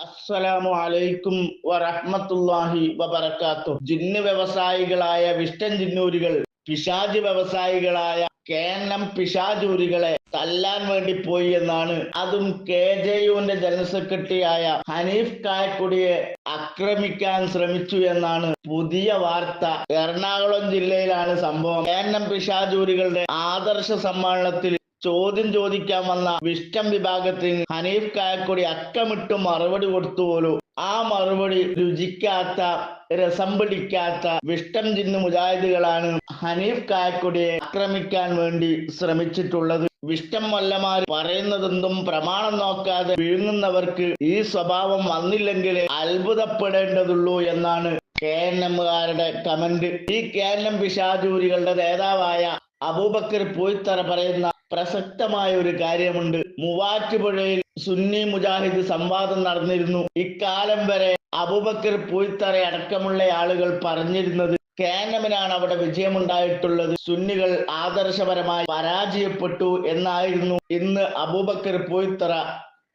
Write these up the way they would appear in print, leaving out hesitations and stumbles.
അസ്സലാമു അലൈക്കും വറഹ്മത്തുള്ളാഹി വബറകാതുഹു. ജിന്ന് വ്യവസായികളായ വിഷ്ടൻ ജിന്നൂരികൾ പിശാച് വ്യവസായികളായ കേന്നം പിശാചൂരികളെ തല്ലാൻ വേണ്ടി പോയി എന്നാണ്. അതും KJUവിന്റെ ജനറൽ സെക്രട്ടറിയായ ഹനീഫ് കായക്കൊടിയെ ആക്രമിക്കാൻ ശ്രമിച്ചു എന്നാണ് പുതിയ വാർത്ത. എറണാകുളം ജില്ലയിലാണ് സംഭവം. കേന്നം പിശാചൂരികളുടെ ആദർശ സമ്മേളനത്തിൽ ചോദ്യം ചോദിക്കാൻ വന്ന വിഷ്ടം വിഭാഗത്തിന് ഹനീഫ് കായക്കൊടി അക്കമിട്ട് മറുപടി കൊടുത്തു പോലും. ആ മറുപടി രുചിക്കാത്ത, രസം പിടിക്കാത്ത വിഷ്ടം ജിന്ന് മുജാഹിദുകളാണ് ഹനീഫ് കായക്കൊടിയെ ആക്രമിക്കാൻ വേണ്ടി ശ്രമിച്ചിട്ടുള്ളത്. വിഷ്ടം മല്ലമാർ പറയുന്നതെന്തും പ്രമാണം നോക്കാതെ വിഴുങ്ങുന്നവർക്ക് ഈ സ്വഭാവം വന്നില്ലെങ്കിൽ അത്ഭുതപ്പെടേണ്ടതുള്ളൂ എന്നാണ് KNMകാരുടെ കമന്റ്. ഈ KNM പിശാചൂരികളുടെ നേതാവായ അബൂബക്കർ പൂയിത്തറ പറയുന്ന പ്രസക്തമായ ഒരു കാര്യമുണ്ട്. മൂവാറ്റുപുഴയിൽ സുന്നി മുജാഹിദ് സംവാദം നടന്നിരുന്നു. ഇക്കാലം വരെ അബൂബക്കർ പൂയിത്തറ അടക്കമുള്ള ആളുകൾ പറഞ്ഞിരുന്നത് KNMനാണ് അവിടെ വിജയമുണ്ടായിട്ടുള്ളത്, സുന്നികൾ ആദർശപരമായി പരാജയപ്പെട്ടു എന്നായിരുന്നു. ഇന്ന് അബൂബക്കർ പൂയിത്തറ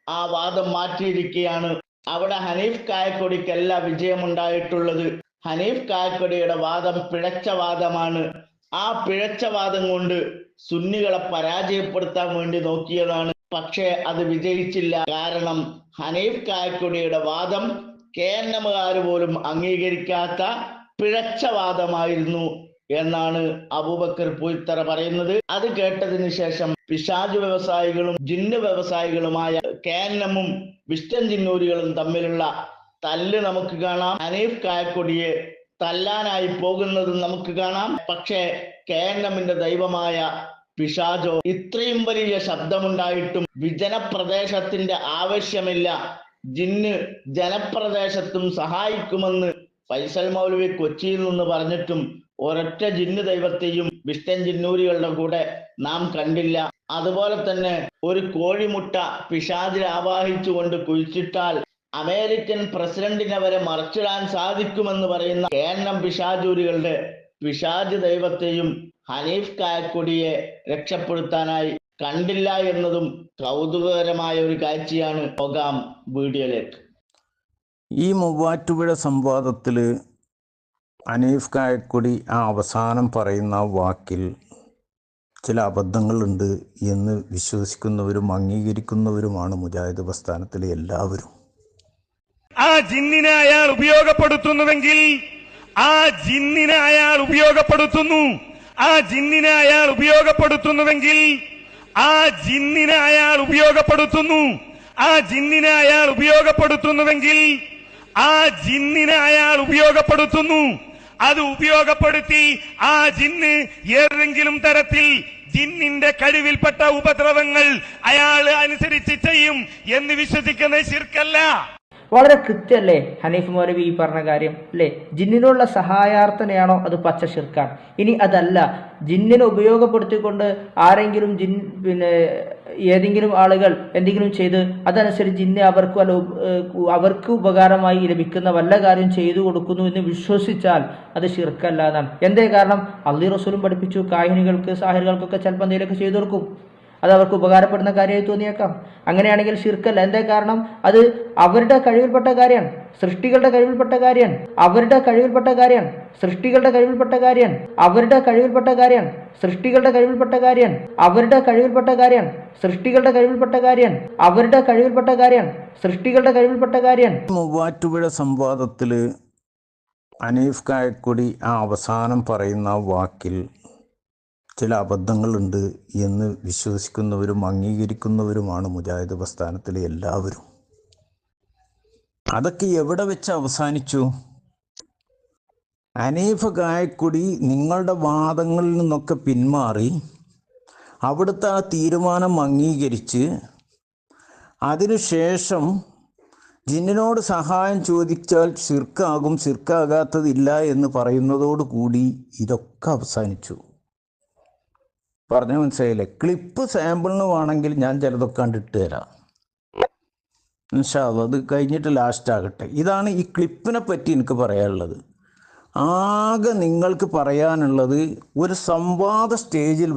ആ വാദം മാറ്റിയിരിക്കുകയാണ്. അവിടെ ഹനീഫ് കായക്കൊടിക്കല്ല വിജയമുണ്ടായിട്ടുള്ളത്. ഹനീഫ് കായക്കൊടിയുടെ വാദം പിഴച്ച വാദമാണ്. ആ പിഴച്ച വാദം കൊണ്ട് സുന്നികളെ പരാജയപ്പെടുത്താൻ വേണ്ടി നോക്കിയതാണ്. പക്ഷേ അത് വിജയിച്ചില്ല. കാരണം ഹനീഫ് കായക്കൊടിയുടെ വാദം KNMകാർ പോലും അംഗീകരിക്കാത്ത പിഴച്ച വാദമായിരുന്നു എന്നാണ് അബൂബക്കർ പൂയിത്തറ പറയുന്നത്. അത് കേട്ടതിന് ശേഷം പിശാച് വ്യവസായികളും ജിന്ന് വ്യവസായികളുമായ KNMും വിഷ്ടൻ ജിന്നൂരികളും തമ്മിലുള്ള തല്ല് നമുക്ക് കാണാം. ഹനീഫ് കായക്കൊടിയെ തല്ലാനായി പോകുന്നതും നമുക്ക് കാണാം. പക്ഷേ KNMന്റെ ദൈവമായ പിശാചോ ഇത്രയും വലിയ ശബ്ദമുണ്ടായിട്ടും വിജനപ്രദേശത്തിന്റെ ആവശ്യമില്ല, ജിന്ന് ജനപ്രദേശത്തും സഹായിക്കുമെന്ന് ഫൈസൽ മൗലവി കൊച്ചിയിൽ നിന്ന് പറഞ്ഞിട്ടും ഒരൊറ്റ ജിന്ന് ദൈവത്തെയും വിഷ്ടൻ ജിന്നൂരികളുടെ കൂടെ നാം കണ്ടില്ല. അതുപോലെ തന്നെ ഒരു കോഴിമുട്ട പിശാചിനെ ആവാഹിച്ചുകൊണ്ട് കുഴിച്ചിട്ടാൽ അമേരിക്കൻ പ്രസിഡന്റിനെ വരെ മറച്ചിടാൻ സാധിക്കുമെന്ന് പറയുന്ന KNM പിശാചൂരികളുടെ പിശാച് ദൈവത്തെയും ഹനീഫ് കായക്കൊടിയെ രക്ഷപ്പെടുത്താനായി കണ്ടില്ല എന്നതും കൗതുകകരമായ ഒരു കാഴ്ചയാണ്. പോകാം വീഡിയോയിലേക്ക്. ഈ മൂവാറ്റുപുഴ സംവാദത്തിൽ ഹനീഫ് കായക്കൊടി ആ അവസാനം പറയുന്ന വാക്കിൽ ചില അബദ്ധങ്ങളുണ്ട് എന്ന് വിശ്വസിക്കുന്നവരും അംഗീകരിക്കുന്നവരുമാണ് മുജാഹിദ് പ്രസ്ഥാനത്തിലെ എല്ലാവരും. ആ ജിന്നിനെ അയാൾ ഉപയോഗപ്പെടുത്തുന്നുവെങ്കിൽ ആ ജിന്നിനെ അയാൾ ഉപയോഗപ്പെടുത്തുന്നു. ആ ജിന്നിനെ അയാൾ ഉപയോഗപ്പെടുത്തുന്നുവെങ്കിൽ ആ ജിന്നിനെ അയാൾ ഉപയോഗപ്പെടുത്തുന്നു. ആ ജിന്നിനെ അയാൾ ഉപയോഗപ്പെടുത്തുന്നുവെങ്കിൽ ആ ജിന്നിനെ അയാൾ ഉപയോഗപ്പെടുത്തുന്നു. അത് ഉപയോഗപ്പെടുത്തി ആ ജിന്ന് ഏതെങ്കിലും തരത്തിൽ ജിന്നിന്റെ കഴിവിൽപ്പെട്ട ഉപദ്രവങ്ങൾ അയാൾ അനുസരിച്ച് ചെയ്യും എന്ന് വിശ്വസിക്കുന്ന ശിർക്കല്ല. വളരെ കൃത്യമല്ലേ ഹനീഫ് മൗലവി ഈ പറഞ്ഞ കാര്യം അല്ലേ? ജിന്നിനുള്ള സഹായാർത്ഥനയാണോ അത് പച്ച ശിർക്കാണ്. ഇനി അതല്ല, ജിന്നിനെ ഉപയോഗപ്പെടുത്തിക്കൊണ്ട് ആരെങ്കിലും ഏതെങ്കിലും ആളുകൾ എന്തെങ്കിലും ചെയ്ത് അതനുസരിച്ച് ജിന്നെ അവർക്ക് ഉപകാരമായി ലഭിക്കുന്ന വല്ല കാര്യം ചെയ്തു കൊടുക്കുന്നു എന്ന് വിശ്വസിച്ചാൽ അത് ശിർക്കല്ല എന്നാണ്. എന്തേ കാരണം? അള്ളാഹു റസൂലും പഠിപ്പിച്ചു, കാഹിനികൾക്ക് സാഹിറുകൾക്കൊക്കെ ചിലപ്പോൾ എന്തെങ്കിലുമൊക്കെ ചെയ്തു കൊടുക്കും, അത് അവർക്ക് ഉപകാരപ്പെടുന്ന കാര്യമായി തോന്നിയേക്കാം. അങ്ങനെയാണെങ്കിൽ ശിർക്കല്ല. എന്തേ കാരണം? അത് അവരുടെ കഴിവിൽപ്പെട്ട കാര്യമാണ്, സൃഷ്ടികളുടെ കഴിവിൽപ്പെട്ട കാര്യമാണ്, അവരുടെ കഴിവിൽപ്പെട്ട കാര്യമാണ്, സൃഷ്ടികളുടെ കഴിവിൽപ്പെട്ട കാര്യമാണ്, അവരുടെ കഴിവിൽപ്പെട്ട കാര്യമാണ്, സൃഷ്ടികളുടെ കഴിവിൽപ്പെട്ട കാര്യമാണ്, അവരുടെ കഴിവിൽപ്പെട്ട കാര്യമാണ്, സൃഷ്ടികളുടെ കഴിവിൽപ്പെട്ട കാര്യമാണ്, അവരുടെ കഴിവിൽപ്പെട്ട കാര്യമാണ്, സൃഷ്ടികളുടെ കഴിവിൽപ്പെട്ട കാര്യമാണ്. മൂവാറ്റുപുഴ സംവാദത്തിൽ ഹനീഫ് കായക്കൊടി ആ അവസാനം പറയുന്ന വാക്കിൽ ചില അബദ്ധങ്ങളുണ്ട് എന്ന് വിശ്വസിക്കുന്നവരും അംഗീകരിക്കുന്നവരുമാണ് മുജാഹിദ് പ്രസ്ഥാനത്തിലെ എല്ലാവരും. അതൊക്കെ എവിടെ വെച്ച് അവസാനിച്ചു? ഹനീഫ് കായക്കൊടി നിങ്ങളുടെ വാദങ്ങളിൽ നിന്നൊക്കെ പിന്മാറി അവിടുത്തെ ആ തീരുമാനം അംഗീകരിച്ച് അതിനുശേഷം ജിന്നിനോട് സഹായം ചോദിച്ചാൽ ശിർക്കാകും, ശിർക്കാകാത്തതില്ല എന്ന് പറയുന്നതോടുകൂടി ഇതൊക്കെ അവസാനിച്ചു. പറഞ്ഞു മനസ്സിലായില്ലേ? ക്ലിപ്പ് സാമ്പിളിന് വേണമെങ്കിൽ ഞാൻ ചിലതൊക്കെ കണ്ടിട്ട് തരാം ഇൻഷാ അല്ലാഹ്. അത് കഴിഞ്ഞിട്ട് ലാസ്റ്റ് ആകട്ടെ. ഇതാണ് ഈ ക്ലിപ്പിനെ പറ്റി എനിക്ക് പറയാനുള്ളത്. ആകെ നിങ്ങൾക്ക് പറയാനുള്ളത്, ഒരു സംവാദ സ്റ്റേജിൽ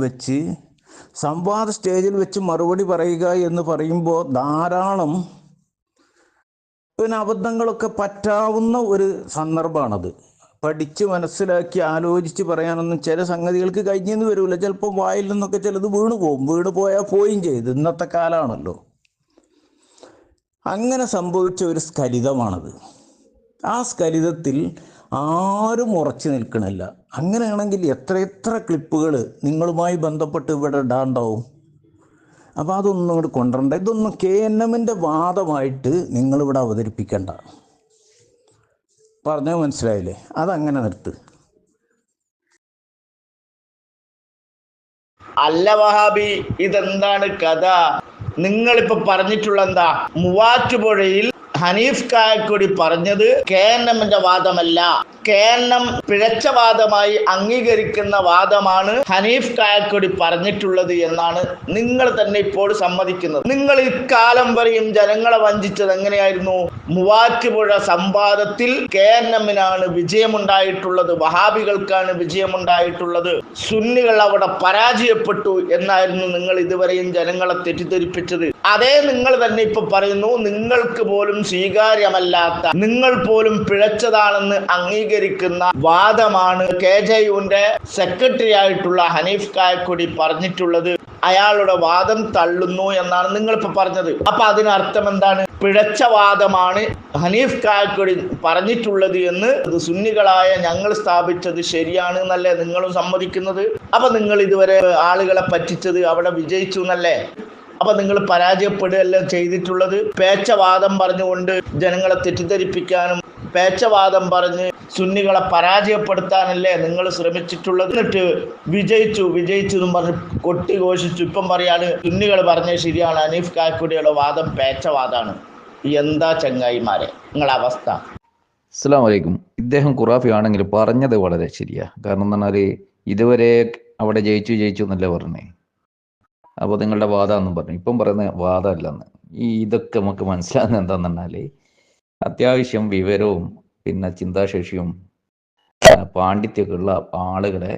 വെച്ച് മറുപടി പറയുക എന്ന് പറയുമ്പോൾ ധാരാളം പിന്നെ അബദ്ധങ്ങളൊക്കെ പറ്റാവുന്ന ഒരു സന്ദർഭമാണത്. പഠിച്ച് മനസ്സിലാക്കി ആലോചിച്ച് പറയാനൊന്നും ചില സംഗതികൾക്ക് കഴിഞ്ഞെന്ന് വരില്ല. ചിലപ്പോൾ വായിൽ നിന്നൊക്കെ ചിലത് വീണു പോയാൽ പോയും ചെയ്ത്. ഇന്നത്തെ കാലമാണല്ലോ. അങ്ങനെ സംഭവിച്ച ഒരു സ്ഖലിതമാണത്. ആ സ്ഖലിതത്തിൽ ആരും ഉറച്ചു നിൽക്കണില്ല. അങ്ങനെയാണെങ്കിൽ എത്ര ക്ലിപ്പുകൾ നിങ്ങളുമായി ബന്ധപ്പെട്ട് ഇവിടെ ഇടാണ്ടാവും. അപ്പോൾ അതൊന്നും ഇവിടെ കൊണ്ടുവരണ്ട. ഇതൊന്നും KNMൻ്റെ വാദമായിട്ട് നിങ്ങളിവിടെ അവതരിപ്പിക്കണ്ട. പറഞ്ഞത് മനസ്സിലായില്ലേ? അതങ്ങനെ നിർത്ത്. അല്ല വഹാബി, ഇതെന്താണ് കഥ? നിങ്ങളിപ്പോ പറഞ്ഞിട്ടുള്ള എന്താ? മൂവാറ്റുപുഴയിൽ ഹനീഫ് കായക്കൊടി പറഞ്ഞത് KNMന്റെ വാദമല്ല, KNM പിഴച്ച വാദമായി അംഗീകരിക്കുന്ന വാദമാണ് ഹനീഫ് കായക്കൊടി പറഞ്ഞിട്ടുള്ളത് എന്നാണ് നിങ്ങൾ തന്നെ ഇപ്പോൾ സമ്മതിക്കുന്നത്. നിങ്ങൾ ഇക്കാലം വരെയും ജനങ്ങളെ വഞ്ചിച്ചത് എങ്ങനെയായിരുന്നു? മൂവാറ്റുപുഴ സംവാദത്തിൽ KNMനാണ് വിജയമുണ്ടായിട്ടുള്ളത്, വഹാബികൾക്കാണ് വിജയമുണ്ടായിട്ടുള്ളത്, സുന്നികൾ അവിടെ പരാജയപ്പെട്ടു എന്നായിരുന്നു നിങ്ങൾ ഇതുവരെയും ജനങ്ങളെ തെറ്റിദ്ധരിപ്പിച്ചത്. അതേ നിങ്ങൾ തന്നെ ഇപ്പൊ പറയുന്നു നിങ്ങൾക്ക് പോലും സ്വീകാര്യമല്ലാത്ത, നിങ്ങൾ പോലും പിഴച്ചതാണെന്ന് അംഗീകരിക്കുന്ന വാദമാണ് KJUവിന്റെ സെക്രട്ടറി ആയിട്ടുള്ള ഹനീഫ് കായക്കൊടി പറഞ്ഞിട്ടുള്ളത്. അയാളുടെ വാദം തള്ളുന്നു എന്നാണ് നിങ്ങൾ ഇപ്പൊ പറഞ്ഞത്. അപ്പൊ അതിനർത്ഥം എന്താണ്? പിഴച്ച വാദമാണ് ഹനീഫ് കായക്കൊടി പറഞ്ഞിട്ടുള്ളത് എന്ന് സുന്നികളായ ഞങ്ങൾ സ്ഥാപിച്ചത് ശരിയാണ് എന്നല്ലേ നിങ്ങളും സമ്മതിക്കുന്നത്? അപ്പൊ നിങ്ങൾ ഇതുവരെ ആളുകളെ പറ്റിച്ചത് അവിടെ വിജയിച്ചു എന്നല്ലേ? അപ്പൊ നിങ്ങൾ പരാജയപ്പെടുകയല്ല ചെയ്തിട്ടുള്ളത്. പേച്ചവാദം പറഞ്ഞുകൊണ്ട് ജനങ്ങളെ തെറ്റിദ്ധരിപ്പിക്കാനും പേച്ചവാദം പറഞ്ഞ് സുന്നികളെ പരാജയപ്പെടുത്താനല്ലേ നിങ്ങൾ ശ്രമിച്ചിട്ടുള്ളത്. എന്നിട്ട് വിജയിച്ചു എന്നും പറഞ്ഞ് കൊട്ടിഘോഷിച്ചു. ഇപ്പം പറയാണ് സുന്നികൾ പറഞ്ഞത് ശരിയാണ്, ഹനീഫ് കായക്കൊടിയുടെ വാദം പേച്ചവാദമാണ്. എന്താ ചങ്ങായിമാരെ നിങ്ങളെ അവസ്ഥ? അസ്സലാമു അലൈക്കും. ഇദ്ദേഹം ഖുറാഫി ആണെങ്കിൽ പറഞ്ഞത് വളരെ ശരിയാ. കാരണം എന്ന് പറഞ്ഞാൽ ഇതുവരെ അവിടെ ജയിച്ചു എന്നല്ലേ പറഞ്ഞേ. അപ്പോൾ നിങ്ങളുടെ വാദമെന്നും പറഞ്ഞു. ഇപ്പം പറയുന്ന വാദമല്ലെന്ന്. ഇതൊക്കെ നമുക്ക് മനസ്സിലാകുന്നത് എന്താണെന്ന് പറഞ്ഞാൽ അത്യാവശ്യം വിവരവും പിന്നെ ചിന്താശേഷിയും പാണ്ഡിത്യമൊക്കെ ഉള്ള ആളുകളെ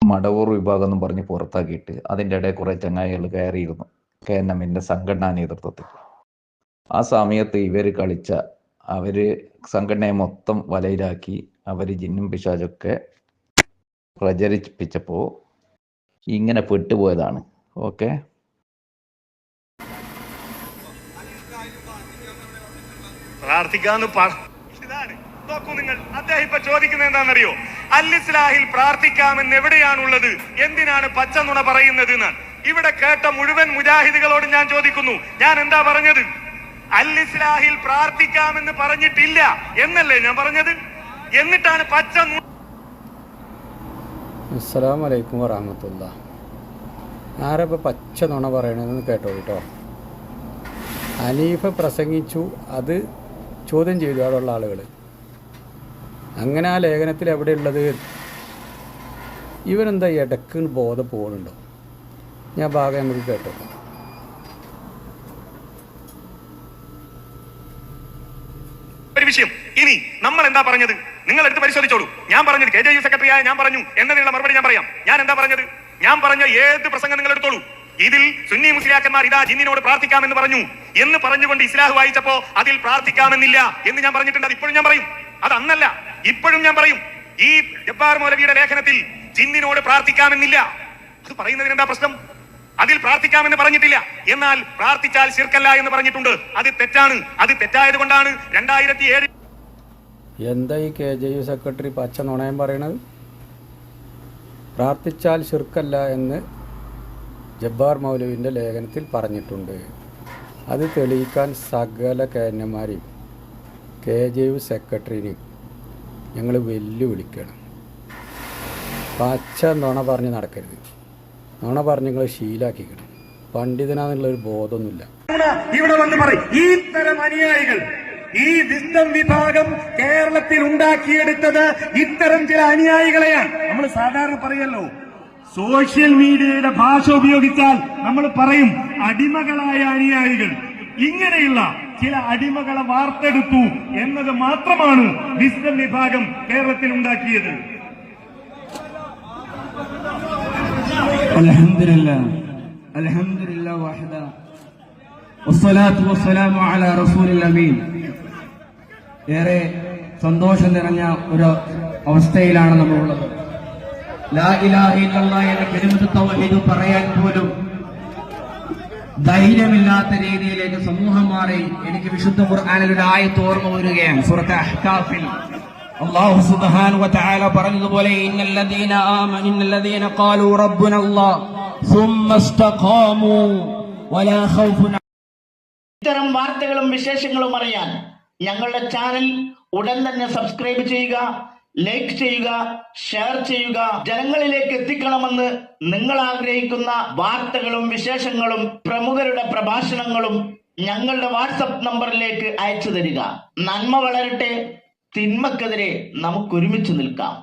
മടവൂർ വിഭാഗം എന്നും പറഞ്ഞ് പുറത്താക്കിയിട്ട് അതിൻ്റെ ഇടയിൽ കുറേ ചങ്ങായികൾ കയറിയിരുന്നു KNMൻ്റെ സംഘടനാ നേതൃത്വത്തിൽ. ആ സമയത്ത് അവർ സംഘടനയെ മൊത്തം വലയിലാക്കി അവർ ജിന്നും പിശാചൊക്കെ പ്രചരിപ്പിച്ചപ്പോൾ ഇങ്ങനെ പെട്ടുപോയതാണ്. ഓക്കെ, പ്രാർത്ഥിക്കാന്ന് ഇതാണ്. നോക്കൂ നിങ്ങൾ, അദ്ദേഹം ഇപ്പൊ ചോദിക്കുന്നത് എന്താണെന്നറിയോ? അൽ-ഇസ്ലാഹിൽ പ്രാർത്ഥിക്കാമെന്ന് എവിടെയാണുള്ളത്? എന്തിനാണ് പച്ച നുണ പറയുന്നത് എന്നാണ്. ഇവിടെ കേട്ട മുഴുവൻ മുജാഹിദുകളോട് ഞാൻ ചോദിക്കുന്നു, ഞാൻ എന്താ പറഞ്ഞത്? അൽ-ഇസ്ലാഹിൽ പ്രാർത്ഥിക്കാമെന്ന് പറഞ്ഞിട്ടില്ല എന്നല്ലേ ഞാൻ പറഞ്ഞത്? എന്നിട്ടാണ് പച്ച നുണ. അസ്സലാമു അലൈക്കും വറഹ്മത്തുള്ളാഹി. ആരപ്പോൾ പച്ച നുണ പറയണമെന്ന് കേട്ടോ കേട്ടോ. ഹനീഫ് പ്രസംഗിച്ചു, അത് ചോദ്യം ചെയ്തു അവിടെയുള്ള ആളുകൾ. അങ്ങനെ ആ ലേഖനത്തിൽ എവിടെയുള്ളത്? ഇവരെന്താ ഇടക്ക് ബോധം പോകുന്നുണ്ടോ? ഞാൻ ഭാഗം നമുക്ക് കേട്ടോ. ഒരു വിഷയം. ഇനി നമ്മൾ എന്താ പറഞ്ഞത് നിങ്ങൾ എടുത്ത് പരിശോധിച്ചോളൂ. ഞാൻ പറഞ്ഞത് KJU സെക്രട്ടറിയായ ഞാൻ പറഞ്ഞു എന്നതിനുള്ള മറുപടി ഞാൻ പറയാം. ഞാൻ എന്താ പറഞ്ഞത്? ഞാൻ പറഞ്ഞ ഏത് പ്രസംഗം നിങ്ങൾ എടുത്തോളൂ. ഇതിൽ സുന്നി മുസ്ലിയാക്കന്മാർ ഇതാ ജിന്നിനോട് പ്രാർത്ഥിക്കാമെന്ന് പറഞ്ഞു എന്ന് പറഞ്ഞുകൊണ്ട് ഇസ്ലാഹ് വായിച്ചപ്പോ അതിൽ പ്രാർത്ഥിക്കാമെന്നില്ല എന്ന് ഞാൻ പറഞ്ഞിട്ടുണ്ട്. അത് ഇപ്പോഴും ഞാൻ പറയും. അത് അന്നല്ല, ഇപ്പോഴും ഞാൻ പറയും. ഈ ജബ്ബാർ മൗലവിയുടെ ലേഖനത്തിൽ ജിന്നിനോട് പ്രാർത്ഥിക്കാമെന്നില്ല. അത് പറയുന്നതിന് എന്താ പ്രശ്നം? അതിൽ പ്രാർത്ഥിക്കാമെന്ന് പറഞ്ഞിട്ടില്ല, എന്നാൽ പ്രാർത്ഥിച്ചാൽ ശിർക്കല്ല എന്ന് പറഞ്ഞിട്ടുണ്ട്. അത് തെറ്റാണ്. അത് തെറ്റായത് കൊണ്ടാണ് 2007 എന്താ ഈ KJU സെക്രട്ടറി പച്ച നുണയം പറയണത്? പ്രാർത്ഥിച്ചാൽ ശിർക്കല്ല എന്ന് ജബ്ബാർ മൗലവിൻ്റെ ലേഖനത്തിൽ പറഞ്ഞിട്ടുണ്ട്. അത് തെളിയിക്കാൻ സകല KNMമാരെയും KJU സെക്രട്ടറിനെയും ഞങ്ങൾ വെല്ലുവിളിക്കണം. പച്ച നുണ പറഞ്ഞ് നടക്കരുത്. നുണ പറഞ്ഞ് നിങ്ങൾ ശീലാക്കിക്കണം. പണ്ഡിതനാന്നുള്ളൊരു ബോധമൊന്നുമില്ല. ഇവിടെ വന്ന് പറയും ഇത്തരം അനുയായികൾ, ഈ വിസ്ഡം വിഭാഗം കേരളത്തിൽ ഉണ്ടാക്കിയെടുത്തത് ഇത്തരം ചില അനുയായികളെയാണ്. നമ്മൾ സാധാരണ പറയല്ലോ, സോഷ്യൽ മീഡിയയുടെ ഭാഷ ഉപയോഗിച്ചാൽ നമ്മൾ പറയും അടിമകളായ അനുയായികൾ. ഇങ്ങനെയുള്ള ചില അടിമകളെ വാർത്തെടുത്തു എന്നത് മാത്രമാണ് വിസ്ഡം വിഭാഗം കേരളത്തിൽ ഉണ്ടാക്കിയത്. അൽഹംദുലില്ലാഹ് വഹദ വസ്സലാത്തു വസ്സലാമു അലാ റസൂലിൽ അമീൻ ഏറെ സന്തോഷം നിറഞ്ഞ ഒരു അവസ്ഥയിലാണ് നമ്മളുള്ളത്. ലാ ഇലാഹ ഇല്ലല്ലാഹ് എന്ന കലിമത്ത് തൗഹീദ് പറയാൻ പോലും ധൈര്യമില്ലാത്ത രീതിയിലേക്ക് സമൂഹം മാറി. എനിക്ക് വിശുദ്ധ ഖുർആനിൽ ഒരു ആയത്ത് ഓർമ്മ വരികയാണ്. സൂറത്ത് അഹ്കാഫിൽ അല്ലാഹു സുബ്ഹാനഹു വ തആല പറഞ്ഞതുപോലെ ഇന്നല്ലദീന ഖാലൂ റബ്ബുനല്ലാഹ് സുമ്മ ഇസ്തഖാമൂ വലാ ഖൗഫുൻ. ഇത്തരം വാർത്തകളും വിശേഷങ്ങളും അറിയാൻ ഞങ്ങളുടെ ചാനൽ ഉടൻ തന്നെ സബ്സ്ക്രൈബ് ചെയ്യുക, ലൈക്ക് ചെയ്യുക, ഷെയർ ചെയ്യുക. ജനങ്ങളിലേക്ക് എത്തിക്കണമെന്ന് നിങ്ങൾ ആഗ്രഹിക്കുന്ന വാർത്തകളും വിശേഷങ്ങളും പ്രമുഖരുടെ പ്രഭാഷണങ്ങളും ഞങ്ങളുടെ വാട്സപ്പ് നമ്പറിലേക്ക് അയച്ചു തരിക. നന്മ വളരട്ടെ, തിന്മക്കെതിരെ നമുക്കൊരുമിച്ച് നിൽക്കാം.